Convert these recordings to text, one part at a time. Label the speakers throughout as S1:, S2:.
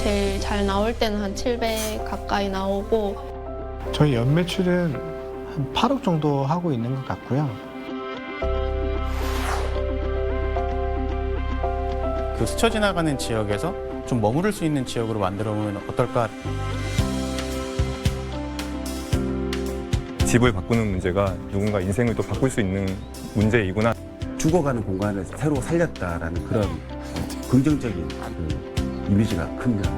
S1: 제일 잘 나올 때는 한 700 가까이 나오고
S2: 저희 연 매출은 한 8억 정도 하고 있는 것 같고요.
S3: 그 스쳐 지나가는 지역에서 좀 머무를 수 있는 지역으로 만들어 보면 어떨까?
S4: 집을 바꾸는 문제가 누군가 인생을 또 바꿀 수 있는 문제이구나.
S5: 죽어가는 공간을 새로 살렸다라는 그런 긍정적인 그 이미지가 큽니다.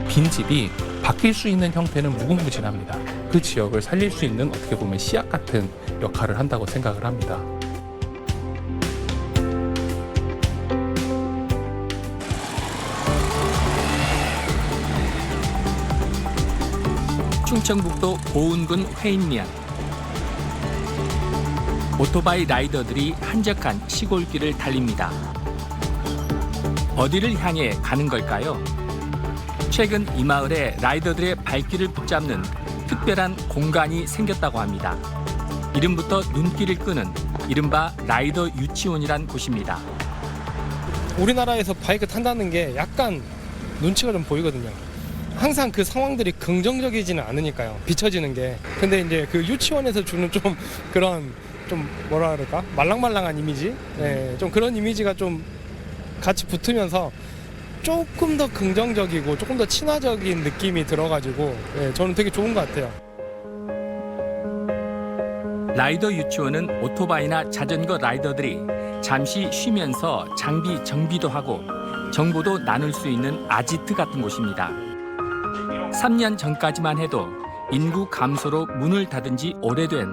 S6: 빈집이 바뀔 수 있는 형태는 무궁무진합니다. 그 지역을 살릴 수 있는 어떻게 보면 씨앗 같은 역할을 한다고 생각을 합니다. 충청북도 보은군 회인면. 오토바이 라이더들이 한적한 시골길을 달립니다. 어디를 향해 가는 걸까요? 최근 이 마을에 라이더들의 발길을 붙잡는 특별한 공간이 생겼다고 합니다. 이름부터 눈길을 끄는 이른바 라이더 유치원이란 곳입니다.
S7: 우리나라에서 바이크 탄다는 게 약간 눈치가 좀 보이거든요. 항상 그 상황들이 긍정적이지는 않으니까요. 비춰지는 게. 근데 이제 그 유치원에서 주는 좀 그런 좀 뭐라 그럴까? 말랑말랑한 이미지? 네, 좀 그런 이미지가 좀 같이 붙으면서 조금 더 긍정적이고 조금 더 친화적인 느낌이 들어가지고 네, 저는 되게 좋은 것 같아요.
S6: 라이더 유치원은 오토바이나 자전거 라이더들이 잠시 쉬면서 장비 정비도 하고 정보도 나눌 수 있는 아지트 같은 곳입니다. 3년 전까지만 해도 인구 감소로 문을 닫은 지 오래된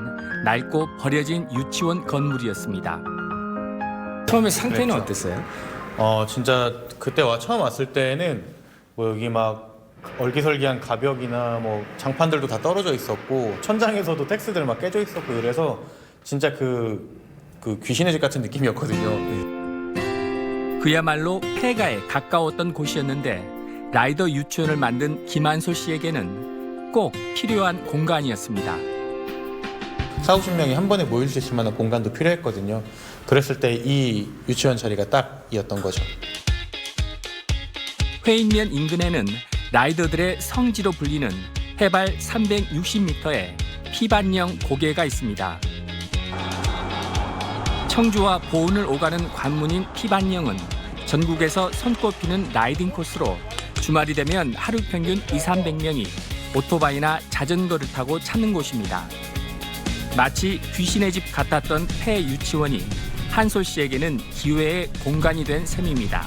S6: 낡고 버려진 유치원 건물이었습니다.
S8: 처음에 상태는 어땠어요?
S3: 진짜 그때 처음 왔을 때는 뭐 여기 막 얼기설기한 가벽이나 뭐 장판들도 다 떨어져 있었고 천장에서도 텍스들 막 깨져 있었고 이래서 진짜 그 귀신의 집 같은 느낌이었거든요.
S6: 그야말로 폐가에 가까웠던 곳이었는데 라이더 유치원을 만든 김한솔 씨에게는 꼭 필요한 공간이었습니다.
S3: 40~50명이 한 번에 모일 수 있을 만한 공간도 필요했거든요. 그랬을 때 이 유치원 자리가 딱이었던 거죠.
S6: 회인면 인근에는 라이더들의 성지로 불리는 해발 360m의 피반령 고개가 있습니다. 청주와 보은을 오가는 관문인 피반령은 전국에서 손꼽히는 라이딩 코스로 주말이 되면 하루 평균 200~300명이 오토바이나 자전거를 타고 찾는 곳입니다. 마치 귀신의 집 같았던 폐 유치원이 한솔 씨에게는 기회의 공간이 된 셈입니다.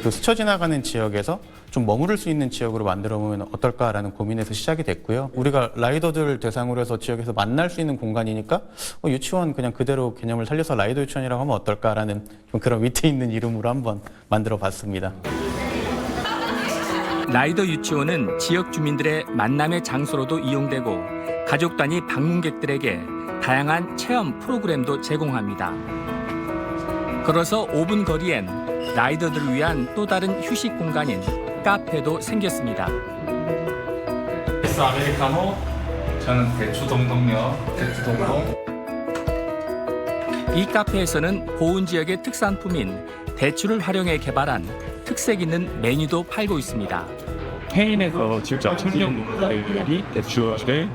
S3: 그 스쳐 지나가는 지역에서 좀 머무를 수 있는 지역으로 만들어 보면 어떨까라는 고민에서 시작이 됐고요. 우리가 라이더들 대상으로 해서 지역에서 만날 수 있는 공간이니까 유치원 그냥 그대로 개념을 살려서 라이더 유치원이라고 하면 어떨까라는 좀 그런 위트 있는 이름으로 한번 만들어 봤습니다.
S6: 라이더 유치원은 지역 주민들의 만남의 장소로도 이용되고 가족 단위 방문객들에게 다양한 체험 프로그램도 제공합니다. 걸어서 5분 거리엔 라이더들을 위한 또 다른 휴식 공간인 카페도 생겼습니다.
S9: 에스 아메리카노, 저는 대추 동동요, 대추 동동.
S6: 이 카페에서는 보은 지역의 특산품인 대추를 활용해 개발한 특색 있는 메뉴도 팔고 있습니다.
S9: 페인에서 직접 청년분들이 대추를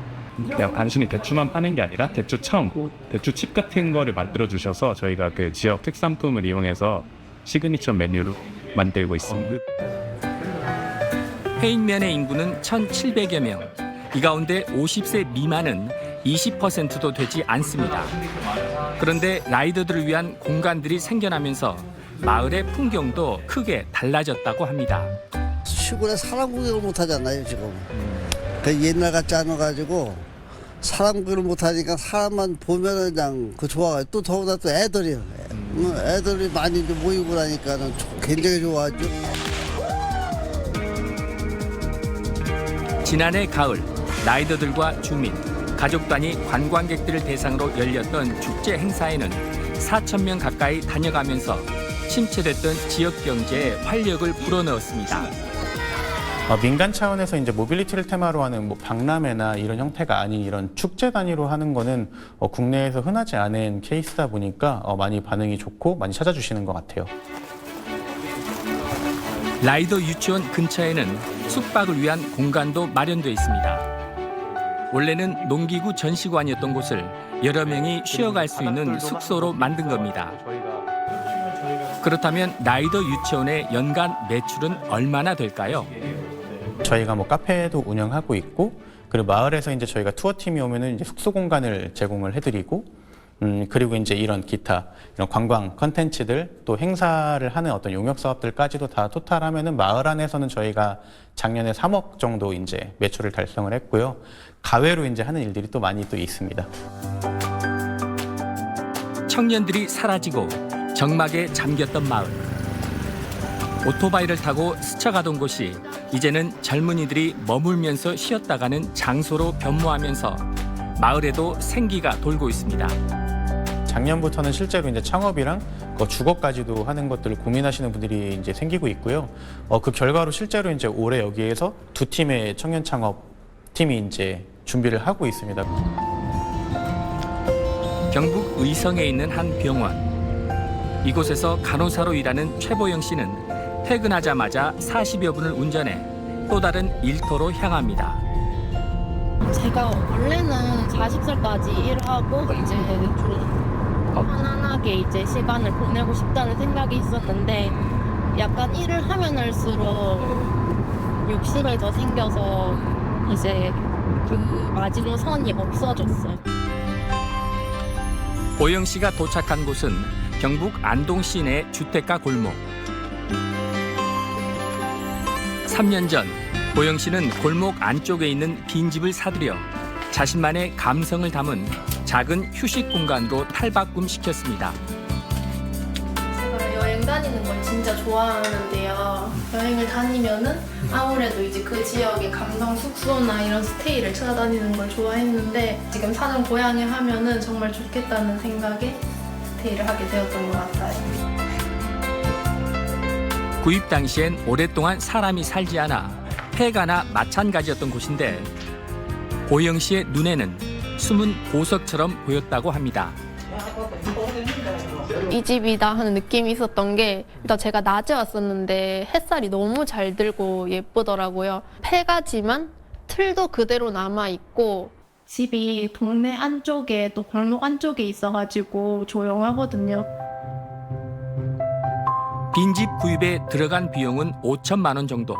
S9: 그냥 단순히 대추만 파는 게 아니라 대추청, 대추칩 같은 거를 만들어 주셔서 저희가 그 지역 특산품을 이용해서 시그니처 메뉴로 만들고 있습니다.
S6: 회인면의 인구는 1,700여 명. 이 가운데 50세 미만은 20%도 되지 않습니다. 그런데 라이더들을 위한 공간들이 생겨나면서 마을의 풍경도 크게 달라졌다고 합니다.
S10: 시골에 사람 구경을 못 하잖아요 지금. 그 옛날 같지 않아가지고 사람 구경을 못 하니까 사람만 보면은 그냥 그 좋아요. 또 더구나 또 애들이요. 애들이 많이 이제 모이고 나니까는 굉장히 좋아하죠.
S6: 지난해 가을 라이더들과 주민, 가족 단위 관광객들을 대상으로 열렸던 축제 행사에는 4,000명 가까이 다녀가면서 침체됐던 지역 경제에 활력을 불어넣었습니다.
S3: 민간 차원에서 이제 모빌리티를 테마로 하는 뭐 박람회나 이런 형태가 아닌 이런 축제 단위로 하는 거는 국내에서 흔하지 않은 케이스다 보니까 많이 반응이 좋고 많이 찾아주시는 것 같아요.
S6: 라이더 유치원 근처에는 숙박을 위한 공간도 마련되어 있습니다. 원래는 농기구 전시관이었던 곳을 여러 명이 쉬어갈 수 있는 숙소로 만든 겁니다. 그렇다면 라이더 유치원의 연간 매출은 얼마나 될까요?
S3: 저희가 뭐 카페도 운영하고 있고, 그리고 마을에서 이제 저희가 투어팀이 오면은 이제 숙소 공간을 제공을 해드리고, 그리고 이제 이런 기타 이런 관광 컨텐츠들 또 행사를 하는 어떤 용역 사업들까지도 다 토탈하면은 마을 안에서는 저희가 작년에 3억 정도 이제 매출을 달성을 했고요. 가외로 이제 하는 일들이 또 많이 또 있습니다.
S6: 청년들이 사라지고 정막에 잠겼던 마을. 오토바이를 타고 스쳐가던 곳이 이제는 젊은이들이 머물면서 쉬었다가는 장소로 변모하면서 마을에도 생기가 돌고 있습니다.
S3: 작년부터는 실제로 이제 창업이랑 주거까지도 하는 것들을 고민하시는 분들이 이제 생기고 있고요. 그 결과로 실제로 이제 올해 여기에서 2팀의 청년 창업 팀이 이제 준비를 하고 있습니다.
S6: 경북 의성에 있는 한 병원. 이곳에서 간호사로 일하는 최보영 씨는 퇴근하자마자 40여 분을 운전해 또 다른 일터로 향합니다.
S1: 제가 원래는 40살까지 일하고 이제 편안하게 이제 시간을 보내고 싶다는 생각이 있었는데 약간 일을 하면 할수록 욕심이 더 생겨서 이제 그 마지노선이 없어졌어요.
S6: 보영 씨가 도착한 곳은 경북 안동 시내 주택가 골목. 3년 전 보영 씨는 골목 안쪽에 있는 빈집을 사들여 자신만의 감성을 담은 작은 휴식 공간으로 탈바꿈시켰습니다.
S1: 제가 여행 다니는 걸 진짜 좋아하는데요. 여행을 다니면은 아무래도 이제 그 지역의 감성 숙소나 이런 스테이를 찾아다니는 걸 좋아했는데 지금 사는 고향에 하면은 정말 좋겠다는 생각에 스테이를 하게 되었던 것 같아요.
S6: 구입 당시엔 오랫동안 사람이 살지 않아 폐가나 마찬가지였던 곳인데 보영 씨의 눈에는 숨은 보석처럼 보였다고 합니다.
S1: 이 집이다 하는 느낌이 있었던 게 일단 제가 낮에 왔었는데 햇살이 너무 잘 들고 예쁘더라고요. 폐가지만 틀도 그대로 남아있고 집이 동네 안쪽에 또 골목 안쪽에 있어가지고 조용하거든요.
S6: 빈집 구입에 들어간 비용은 5천만 원 정도.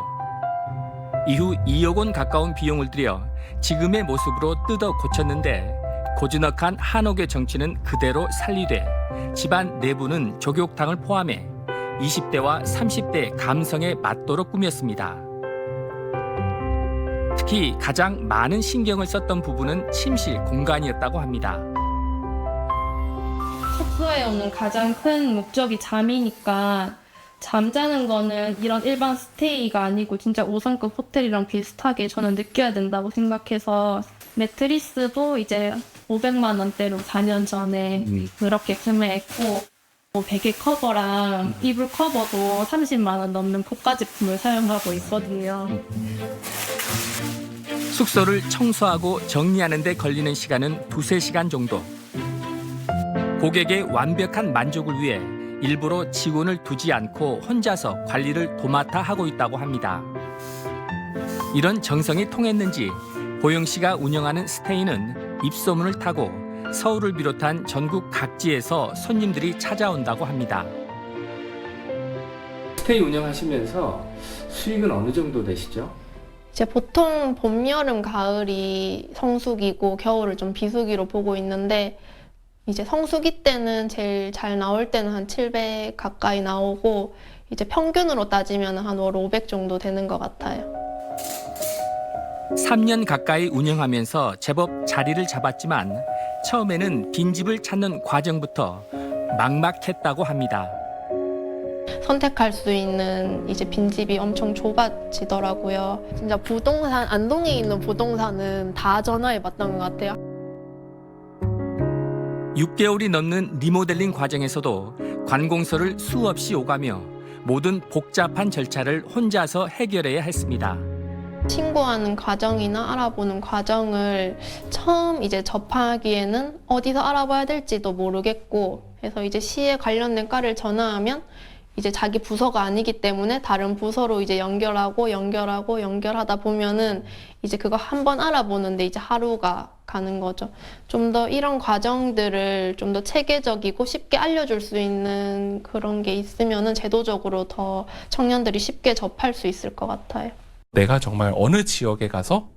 S6: 이후 2억 원 가까운 비용을 들여 지금의 모습으로 뜯어 고쳤는데 고즈넉한 한옥의 정취는 그대로 살리되 집안 내부는 족욕탕을 포함해 20대와 30대의 감성에 맞도록 꾸몄습니다. 특히 가장 많은 신경을 썼던 부분은 침실 공간이었다고 합니다.
S1: 숙소에 오는 가장 큰 목적이 잠이니까 잠자는 거는 이런 일반 스테이가 아니고 진짜 5성급 호텔이랑 비슷하게 저는 느껴야 된다고 생각해서 매트리스도 이제 500만 원대로 4년 전에 그렇게 구매했고 뭐 베개 커버랑 이불 커버도 30만 원 넘는 고가 제품을 사용하고 있거든요.
S6: 숙소를 청소하고 정리하는 데 걸리는 시간은 2-3시간 정도. 고객의 완벽한 만족을 위해 일부러 직원을 두지 않고 혼자서 관리를 도맡아 하고 있다고 합니다. 이런 정성이 통했는지 보영 씨가 운영하는 스테이는 입소문을 타고 서울을 비롯한 전국 각지에서 손님들이 찾아온다고 합니다.
S8: 스테이 운영하시면서 수익은 어느 정도 되시죠?
S1: 이제 보통 봄, 여름, 가을이 성수기고 겨울을 좀 비수기로 보고 있는데 이제 성수기 때는 제일 잘 나올 때는 한 700 가까이 나오고 이제 평균으로 따지면 한 월 500 정도 되는 것 같아요.
S6: 3년 가까이 운영하면서 제법 자리를 잡았지만 처음에는 빈집을 찾는 과정부터 막막했다고 합니다.
S1: 선택할 수 있는 이제 빈집이 엄청 좁아지더라고요. 진짜 부동산, 안동에 있는 부동산은 다 전화해 봤던 것 같아요.
S6: 6개월이 넘는 리모델링 과정에서도 관공서를 수없이 오가며 모든 복잡한 절차를 혼자서 해결해야 했습니다.
S1: 신고하는 과정이나 알아보는 과정을 처음 이제 접하기에는 어디서 알아봐야 될지도 모르겠고, 그래서 이제 시에 관련된 과를 전화하면 이제 자기 부서가 아니기 때문에 다른 부서로 이제 연결하다 보면은 이제 그거 한번 알아보는데 이제 하루가 가는 거죠. 좀 더 이런 과정들을 좀 더 체계적이고 쉽게 알려줄 수 있는 그런 게 있으면은 제도적으로 더 청년들이 쉽게 접할 수 있을 것 같아요.
S11: 내가 정말 어느 지역에 가서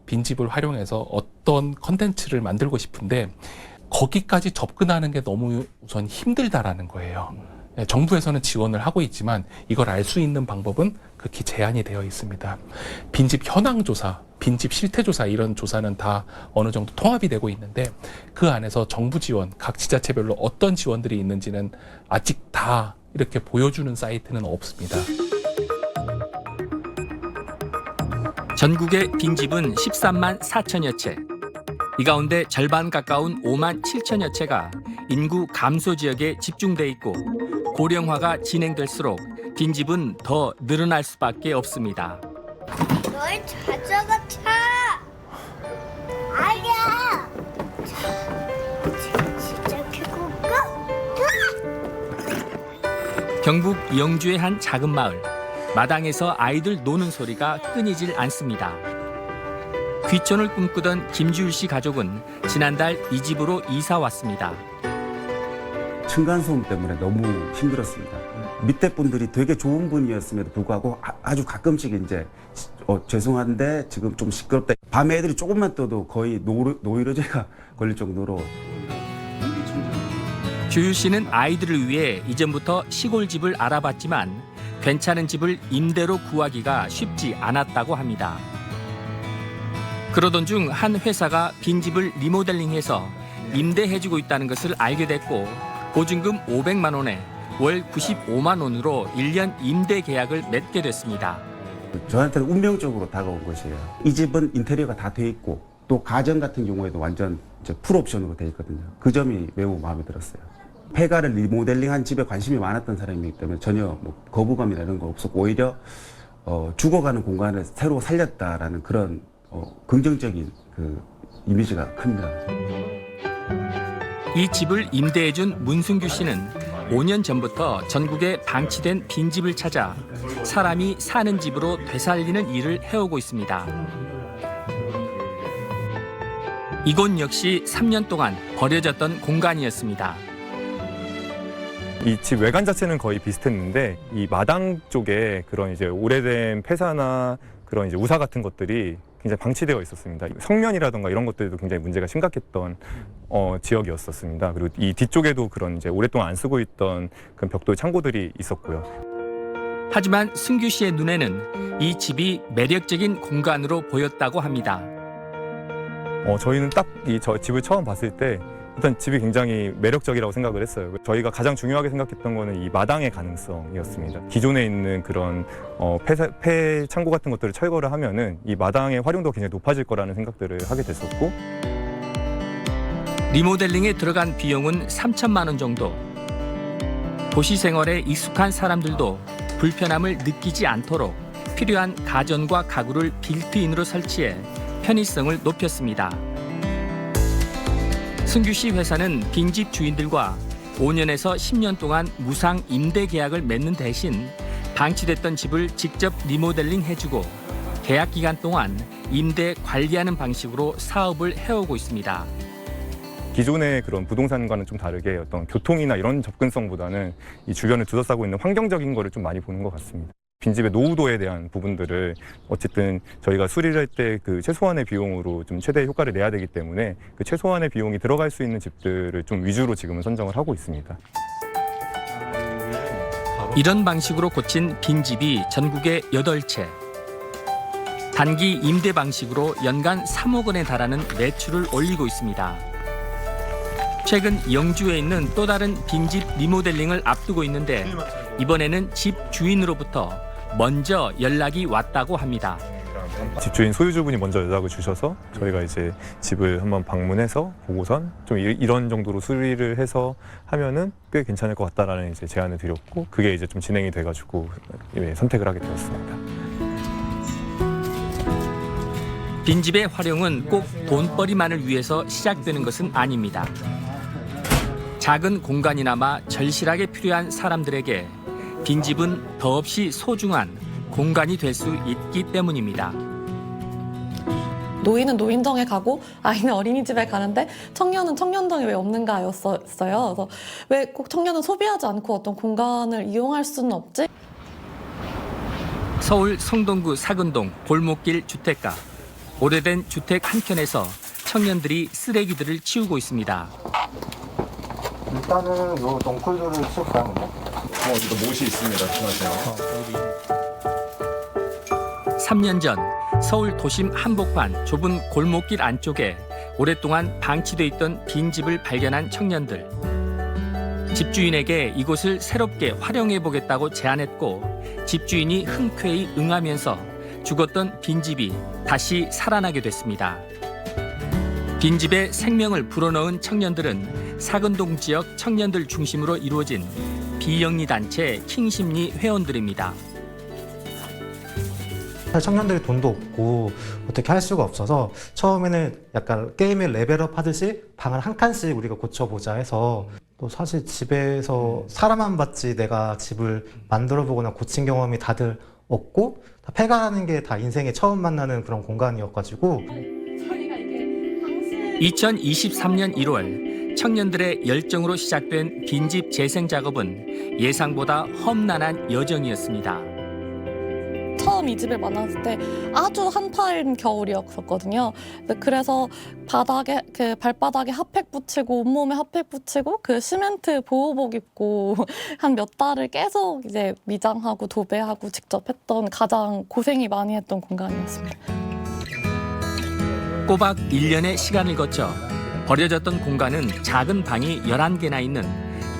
S11: 빈집을 활용해서 어떤 컨텐츠를 만들고 싶은데 거기까지 접근하는 게 너무 우선 힘들다라는 거예요. 정부에서는 지원을 하고 있지만 이걸 알 수 있는 방법은 극히 제한이 되어 있습니다. 빈집 현황 조사, 빈집 실태 조사 이런 조사는 다 어느 정도 통합이 되고 있는데 그 안에서 정부 지원, 각 지자체별로 어떤 지원들이 있는지는 아직 다 이렇게 보여주는 사이트는 없습니다.
S6: 전국의 빈집은 13만 4천여 채. 이 가운데 절반 가까운 5만 7천여 채가 인구 감소 지역에 집중돼 있고 고령화가 진행될수록 빈집은 더 늘어날 수밖에 없습니다.
S12: 너의 자전거 차! 아니야! 진짜 개꿀까?
S6: 경북 영주의 한 작은 마을. 마당에서 아이들 노는 소리가 끊이질 않습니다. 귀촌을 꿈꾸던 김주율 씨 가족은 지난달 이 집으로 이사 왔습니다.
S5: 층간소음 때문에 너무 힘들었습니다. 밑에 분들이 되게 좋은 분이었음에도 불구하고 아주 가끔씩 이제 죄송한데 지금 좀 시끄럽다. 밤에 애들이 조금만 떠도 거의 노이로제가 걸릴 정도로.
S6: 주율 씨는 아이들을 위해 이전부터 시골집을 알아봤지만 괜찮은 집을 임대로 구하기가 쉽지 않았다고 합니다. 그러던 중 한 회사가 빈집을 리모델링해서 임대해주고 있다는 것을 알게 됐고 보증금 500만 원에 월 95만 원으로 1년 임대 계약을 맺게 됐습니다.
S5: 저한테는 운명적으로 다가온 것이에요. 이 집은 인테리어가 다 돼 있고 또 가전 같은 경우에도 완전 이제 풀옵션으로 돼 있거든요. 그 점이 매우 마음에 들었어요. 폐가를 리모델링한 집에 관심이 많았던 사람이기 때문에 전혀 뭐 거부감이나 이런 거 없었고 오히려 죽어가는 공간을 새로 살렸다라는 그런 긍정적인 그 이미지가 큽니다.
S6: 이 집을 임대해준 문승규 씨는 5년 전부터 전국에 방치된 빈집을 찾아 사람이 사는 집으로 되살리는 일을 해오고 있습니다. 이곳 역시 3년 동안 버려졌던 공간이었습니다.
S4: 이 집 외관 자체는 거의 비슷했는데 이 마당 쪽에 그런 이제 오래된 폐사나 그런 이제 우사 같은 것들이 굉장히 방치되어 있었습니다. 성면이라던가 이런 것들도 굉장히 문제가 심각했던 지역이었었습니다. 그리고 이 뒤쪽에도 그런 이제 오랫동안 안 쓰고 있던 그런 벽돌 창고들이 있었고요.
S6: 하지만 승규 씨의 눈에는 이 집이 매력적인 공간으로 보였다고 합니다.
S4: 저희는 딱 저 집을 처음 봤을 때 일단 집이 굉장히 매력적이라고 생각을 했어요. 저희가 가장 중요하게 생각했던 거는 이 마당의 가능성이었습니다. 기존에 있는 그런 폐 창고 같은 것들을 철거를 하면은 이 마당의 활용도가 굉장히 높아질 거라는 생각들을 하게 됐었고
S6: 리모델링에 들어간 비용은 3천만 원 정도. 도시 생활에 익숙한 사람들도 불편함을 느끼지 않도록 필요한 가전과 가구를 빌트인으로 설치해 편의성을 높였습니다. 승규 씨 회사는 빈집 주인들과 5년에서 10년 동안 무상 임대 계약을 맺는 대신 방치됐던 집을 직접 리모델링 해주고 계약 기간 동안 임대 관리하는 방식으로 사업을 해오고 있습니다.
S4: 기존의 그런 부동산과는 좀 다르게 어떤 교통이나 이런 접근성보다는 이 주변을 둘러싸고 있는 환경적인 거를 좀 많이 보는 것 같습니다. 빈집의 노후도에 대한 부분들을 어쨌든 저희가 수리를 할 때 그 최소한의 비용으로 좀 최대 효과를 내야 되기 때문에 그 최소한의 비용이 들어갈 수 있는 집들을 좀 위주로 지금은 선정을 하고 있습니다.
S6: 이런 방식으로 고친 빈집이 전국에 8채. 단기 임대 방식으로 연간 3억 원에 달하는 매출을 올리고 있습니다. 최근 영주에 있는 또 다른 빈집 리모델링을 앞두고 있는데 이번에는 집 주인으로부터 먼저 연락이 왔다고 합니다.
S4: 집주인 소유주분이 먼저 연락을 주셔서 저희가 이제 집을 한번 방문해서 보고선 좀 이런 정도로 수리를 해서 하면은 꽤 괜찮을 것 같다라는 이제 제안을 드렸고 그게 이제 좀 진행이 돼가지고 선택을 하게 되었습니다.
S6: 빈집의 활용은 꼭 돈벌이만을 위해서 시작되는 것은 아닙니다. 작은 공간이나마 절실하게 필요한 사람들에게 빈집은 더없이 소중한 공간이 될 수 있기 때문입니다.
S13: 노인은 노인정에 가고 아이는 어린이집에 가는데 청년은 청년정에 왜 없는가였어요. 그래서 왜 꼭 청년은 소비하지 않고 어떤 공간을 이용할 수는 없지?
S6: 서울 성동구 사근동 골목길 주택가. 오래된 주택 한켠에서 청년들이 쓰레기들을 치우고 있습니다.
S2: 일단은 요 덩쿨들을 치울까요?
S4: 이거 못이 있습니다. 조심하세요.
S6: 3년 전 서울 도심 한복판 좁은 골목길 안쪽에 오랫동안 방치돼 있던 빈집을 발견한 청년들. 집주인에게 이곳을 새롭게 활용해보겠다고 제안했고 집주인이 흔쾌히 응하면서 죽었던 빈집이 다시 살아나게 됐습니다. 빈집에 생명을 불어넣은 청년들은 사근동 지역 청년들 중심으로 이루어진 비영리 단체 킹심리 회원들입니다.
S14: 청년들이 돈도 없고 어떻게 할 수가 없어서 처음에는 약간 게임을 레벨업 하듯이 방을 한 칸씩 우리가 고쳐보자 해서 또 사실 집에서 사람 안 봤지 내가 집을 만들어 보거나 고친 경험이 다들 없고 다 폐가라는 게 다 인생에 처음 만나는 그런 공간이었가지고
S6: 2023년 1월 청년들의 열정으로 시작된 빈집 재생 작업은 예상보다 험난한 여정이었습니다.
S13: 처음 이 집을 만났을 때 아주 한파인 겨울이었거든요. 그래서 바닥에 발바닥에 핫팩 붙이고 온몸에 핫팩 붙이고 그 시멘트 보호복 입고 한 몇 달을 계속 이제 미장하고 도배하고 직접 했던 가장 고생이 많이 했던 공간이었습니다.
S6: 꼬박 1년의 시간을 거쳐 버려졌던 공간은 작은 방이 11개나 있는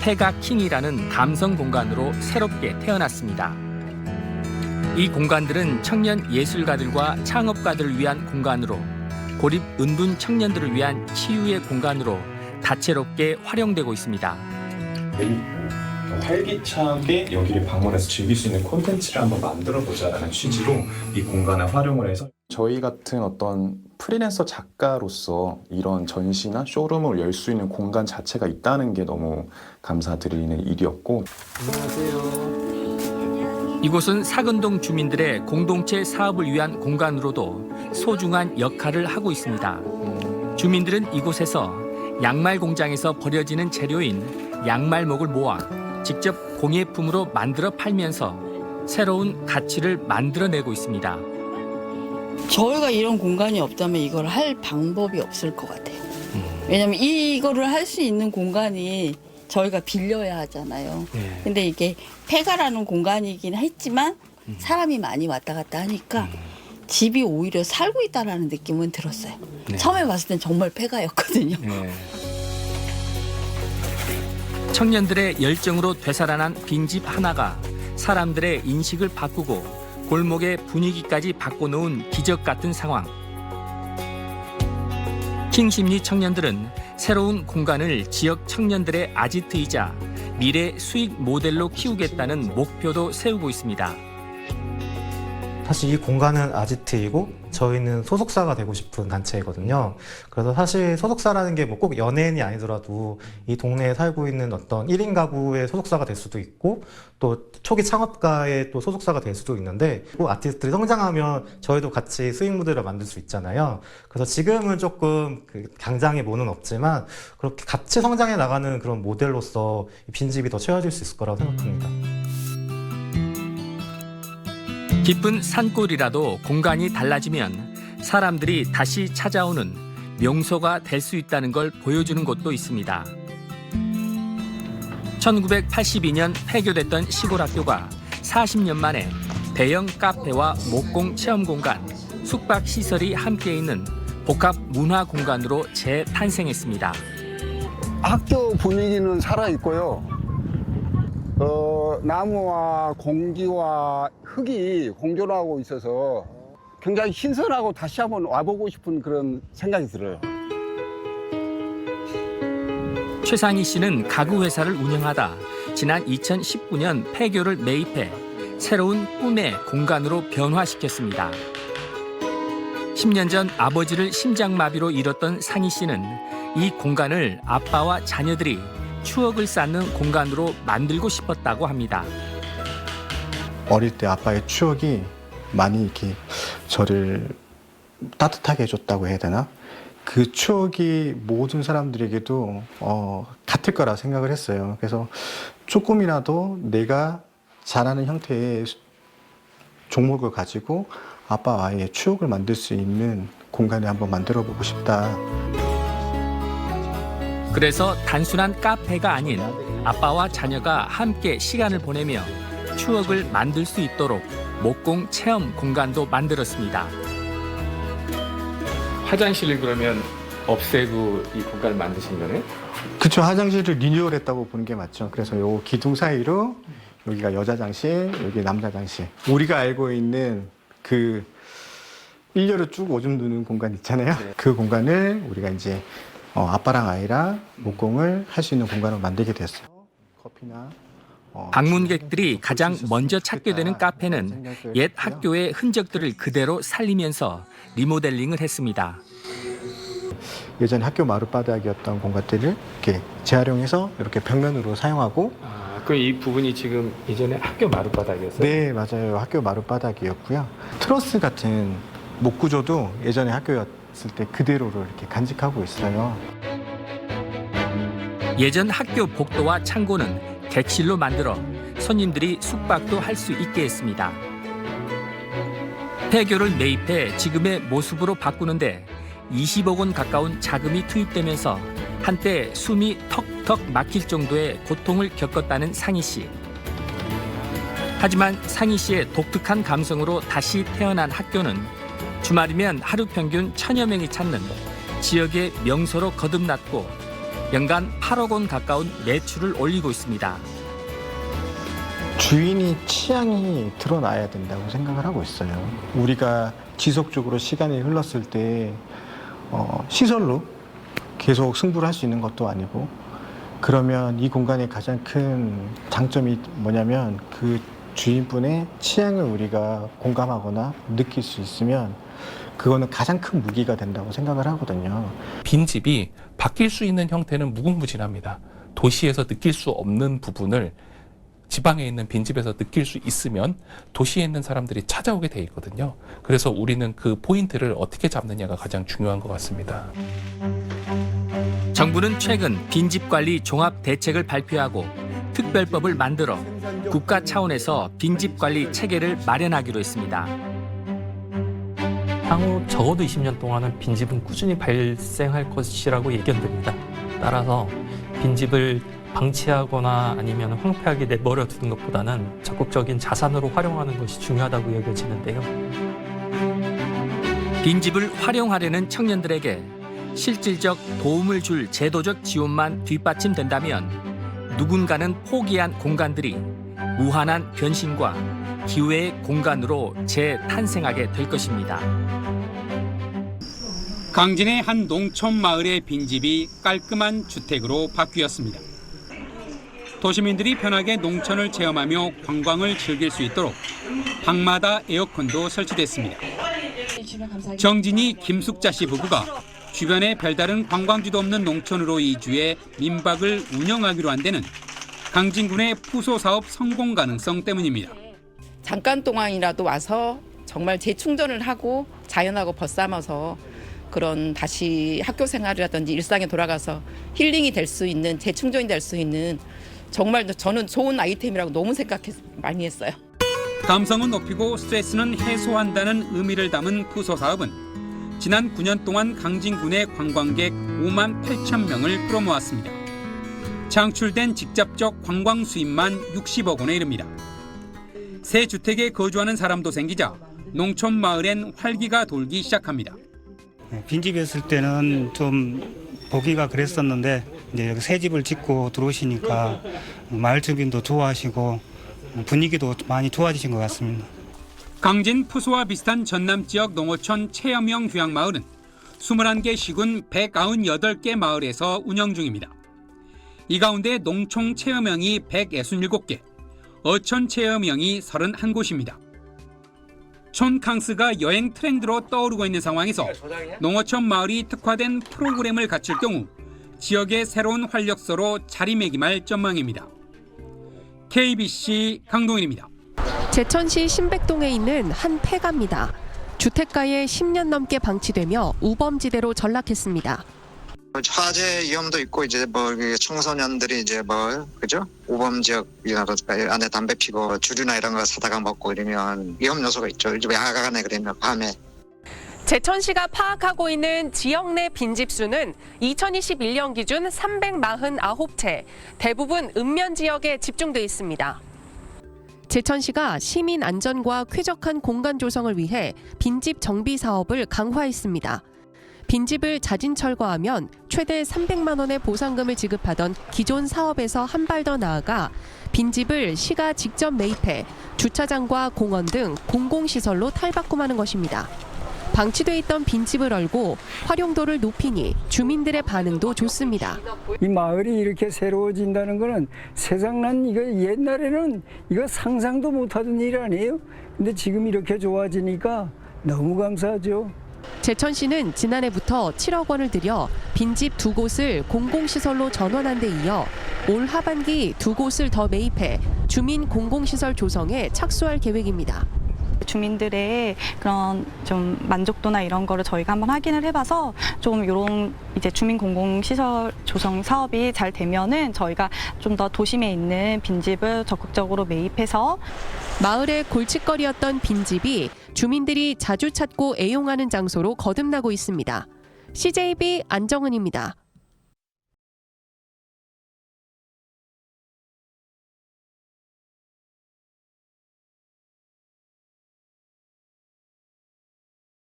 S6: 폐가킹이라는 감성 공간으로 새롭게 태어났습니다. 이 공간들은 청년 예술가들과 창업가들을 위한 공간으로 고립 은둔 청년들을 위한 치유의 공간으로 다채롭게 활용되고 있습니다.
S15: 활기차게 여기를 방문해서 즐길 수 있는 콘텐츠를 한번 만들어보자라는 취지로 이 공간을 활용을 해서
S16: 저희 같은 어떤 프리랜서 작가로서 이런 전시나 쇼룸을 열 수 있는 공간 자체가 있다는 게 너무 감사드리는 일이었고.
S6: 안녕하세요. 이곳은 사근동 주민들의 공동체 사업을 위한 공간으로도 소중한 역할을 하고 있습니다. 주민들은 이곳에서 양말 공장에서 버려지는 재료인 양말목을 모아 직접 공예품으로 만들어 팔면서 새로운 가치를 만들어내고 있습니다.
S17: 저희가 이런 공간이 없다면 이걸 할 방법이 없을 것 같아요. 왜냐하면 이거를 할 수 있는 공간이 저희가 빌려야 하잖아요. 근데 이게 폐가라는 공간이긴 했지만 사람이 많이 왔다 갔다 하니까 집이 오히려 살고 있다라는 느낌은 들었어요. 처음에 봤을 땐 정말 폐가였거든요.
S6: 청년들의 열정으로 되살아난 빈집 하나가 사람들의 인식을 바꾸고 골목의 분위기까지 바꿔놓은 기적 같은 상황. 킹심리 청년들은 새로운 공간을 지역 청년들의 아지트이자 미래 수익 모델로 키우겠다는 목표도 세우고 있습니다.
S14: 사실 이 공간은 아지트이고 저희는 소속사가 되고 싶은 단체이거든요. 그래서 사실 소속사라는 게 뭐 꼭 연예인이 아니더라도 이 동네에 살고 있는 어떤 1인 가구의 소속사가 될 수도 있고 또 초기 창업가의 또 소속사가 될 수도 있는데 또 아티스트들이 성장하면 저희도 같이 수익 모델을 만들 수 있잖아요. 그래서 지금은 조금 당장의 뭐는 없지만 그렇게 같이 성장해 나가는 그런 모델로서 빈집이 더 채워질 수 있을 거라고 생각합니다.
S6: 깊은 산골이라도 공간이 달라지면 사람들이 다시 찾아오는 명소가 될 수 있다는 걸 보여주는 곳도 있습니다. 1982년 폐교됐던 시골 학교가 40년 만에 대형 카페와 목공 체험 공간, 숙박 시설이 함께 있는 복합 문화 공간으로 재탄생했습니다.
S18: 학교 분위기는 살아 있고요. 나무와 공기와 흙이 공존하고 있어서 굉장히 신선하고 다시 한번 와보고 싶은 그런 생각이 들어요.
S6: 최상희 씨는 가구 회사를 운영하다 지난 2019년 폐교를 매입해 새로운 꿈의 공간으로 변화시켰습니다. 10년 전 아버지를 심장마비로 잃었던 상희 씨는 이 공간을 아빠와 자녀들이 추억을 쌓는 공간으로 만들고 싶었다고 합니다.
S2: 어릴 때 아빠의 추억이 많이 이렇게 저를 따뜻하게 해줬다고 해야 되나? 그 추억이 모든 사람들에게도 같을 거라 생각을 했어요. 그래서 조금이라도 내가 잘하는 형태의 종목을 가지고 아빠와의 추억을 만들 수 있는 공간을 한번 만들어 보고 싶다.
S6: 그래서 단순한 카페가 아닌 아빠와 자녀가 함께 시간을 보내며 추억을 만들 수 있도록 목공 체험 공간도 만들었습니다.
S11: 화장실을 그러면 없애고 이 공간을 만드신 거네?
S2: 그쵸, 화장실을 리뉴얼했다고 보는 게 맞죠. 그래서 요 기둥 사이로 여기가 여자 장실, 여기 남자 장실. 우리가 알고 있는 그 일렬로 쭉 오줌 누는 공간 있잖아요. 그 공간을 우리가 이제 아빠랑 아이랑 목공을 할 수 있는 공간으로 만들게 됐어요. 커피나
S6: 방문객들이 가장 먼저 찾게 되는 카페는 옛 학교의 흔적들을 그대로 살리면서 리모델링을 했습니다.
S2: 예전 학교 마룻바닥이었던 공간들을 이렇게 재활용해서 이렇게 벽면으로 사용하고.
S11: 그럼 이 부분이 지금 이전에 학교 마룻바닥이었어요?
S2: 네, 맞아요. 학교 마룻바닥이었고요. 트러스 같은 목 구조도 예전에 학교였을 때 그대로를 이렇게 간직하고 있어요.
S6: 예전 학교 복도와 창고는 객실로 만들어 손님들이 숙박도 할 수 있게 했습니다. 폐교를 매입해 지금의 모습으로 바꾸는데 20억 원 가까운 자금이 투입되면서 한때 숨이 턱턱 막힐 정도의 고통을 겪었다는 상희 씨. 하지만 상희 씨의 독특한 감성으로 다시 태어난 학교는 주말이면 하루 평균 1000여 명이 찾는 지역의 명소로 거듭났고 연간 8억 원 가까운 매출을 올리고 있습니다.
S2: 주인이 취향이 드러나야 된다고 생각을 하고 있어요. 우리가 지속적으로 시간이 흘렀을 때 시설로 계속 승부를 할 수 있는 것도 아니고, 그러면 이 공간의 가장 큰 장점이 뭐냐면 그 주인분의 취향을 우리가 공감하거나 느낄 수 있으면 그거는 가장 큰 무기가 된다고 생각을 하거든요.
S11: 빈집이 바뀔 수 있는 형태는 무궁무진합니다. 도시에서 느낄 수 없는 부분을 지방에 있는 빈집에서 느낄 수 있으면 도시에 있는 사람들이 찾아오게 돼 있거든요. 그래서 우리는 그 포인트를 어떻게 잡느냐가 가장 중요한 것 같습니다.
S6: 정부는 최근 빈집관리 종합대책을 발표하고 특별법을 만들어 국가 차원에서 빈집관리 체계를 마련하기로 했습니다.
S19: 향후 적어도 20년 동안은 빈집은 꾸준히 발생할 것이라고 예견됩니다. 따라서 빈집을 방치하거나 아니면 황폐하게 내버려 두는 것보다는 적극적인 자산으로 활용하는 것이 중요하다고 여겨지는데요.
S6: 빈집을 활용하려는 청년들에게 실질적 도움을 줄 제도적 지원만 뒷받침된다면 누군가는 포기한 공간들이 무한한 변신과 기회의 공간으로 재탄생하게 될 것입니다.
S20: 강진의 한 농촌 마을의 빈집이 깔끔한 주택으로 바뀌었습니다. 도시민들이 편하게 농촌을 체험하며 관광을 즐길 수 있도록 방마다 에어컨도 설치됐습니다. 정진이 김숙자 씨 부부가 주변에 별다른 관광지도 없는 농촌으로 이주해 민박을 운영하기로 한 데는 강진군의 푸소 사업 성공 가능성 때문입니다.
S21: 잠깐 동안이라도 와서 정말 재충전을 하고 자연하고 벗삼아서 그런 다시 학교 생활이라든지 일상에 돌아가서 힐링이 될 수 있는, 재충전이 될 수 있는 정말 저는 좋은 아이템이라고 너무 많이 했어요.
S20: 감성은 높이고 스트레스는 해소한다는 의미를 담은 푸소 사업은 지난 9년 동안 강진군의 관광객 5만 8천 명을 끌어모았습니다. 창출된 직접적 관광 수입만 60억 원에 이릅니다. 새 주택에 거주하는 사람도 생기자 농촌 마을엔 활기가 돌기 시작합니다.
S22: 빈집이었을 때는 좀 보기가 그랬었는데 이제 여기 새 집을 짓고 들어오시니까 마을 주민도 좋아하시고 분위기도 많이 좋아지신 것 같습니다.
S20: 강진 푸소와 비슷한 전남 지역 농어촌 체험형 휴양마을은 21개 시군 198개 마을에서 운영 중입니다. 이 가운데 농촌 체험형이 167개, 어촌 체험형이 31곳입니다. 촌캉스가 여행 트렌드로 떠오르고 있는 상황에서 농어촌 마을이 특화된 프로그램을 갖출 경우 지역의 새로운 활력소로 자리매김할 전망입니다. KBC 강동인입니다.
S7: 제천시 신백동에 있는 한 폐가입니다. 주택가에 10년 넘게 방치되며 우범지대로 전락했습니다.
S9: 화재 위험도 있고 이제 뭐 청소년들이 이제 뭐 그죠? 우범 지역이라든가 안에 담배 피고 주류나 이런 거 사다가 먹고 이러면 위험 요소가 있죠. 이제 야간에 그러면 밤에.
S7: 제천시가 파악하고 있는 지역 내 빈집 수는 2021년 기준 349채, 대부분 읍면 지역에 집중돼 있습니다. 제천시가 시민 안전과 쾌적한 공간 조성을 위해 빈집 정비 사업을 강화했습니다. 빈집을 자진 철거하면 최대 300만 원의 보상금을 지급하던 기존 사업에서 한 발 더 나아가 빈집을 시가 직접 매입해 주차장과 공원 등 공공시설로 탈바꿈하는 것입니다. 방치돼 있던 빈집을 얼고 활용도를 높이니 주민들의 반응도 좋습니다.
S23: 이 마을이 이렇게 새로워진다는 거는 세상 난 이거 옛날에는 이거 상상도 못하던 일 아니에요? 근데 지금 이렇게 좋아지니까 너무 감사하죠.
S7: 제천시는 지난해부터 7억 원을 들여 빈집 2곳을 공공시설로 전환한 데 이어 올 하반기 2곳을 더 매입해 주민 공공시설 조성에 착수할 계획입니다.
S24: 주민들의 그런 좀 만족도나 이런 거를 저희가 한번 확인을 해봐서 좀 이런 이제 주민 공공시설 조성 사업이 잘 되면은 저희가 좀 더 도심에 있는 빈집을 적극적으로 매입해서
S7: 마을의 골칫거리였던 빈집이 주민들이 자주 찾고 애용하는 장소로 거듭나고 있습니다. CJB 안정은입니다.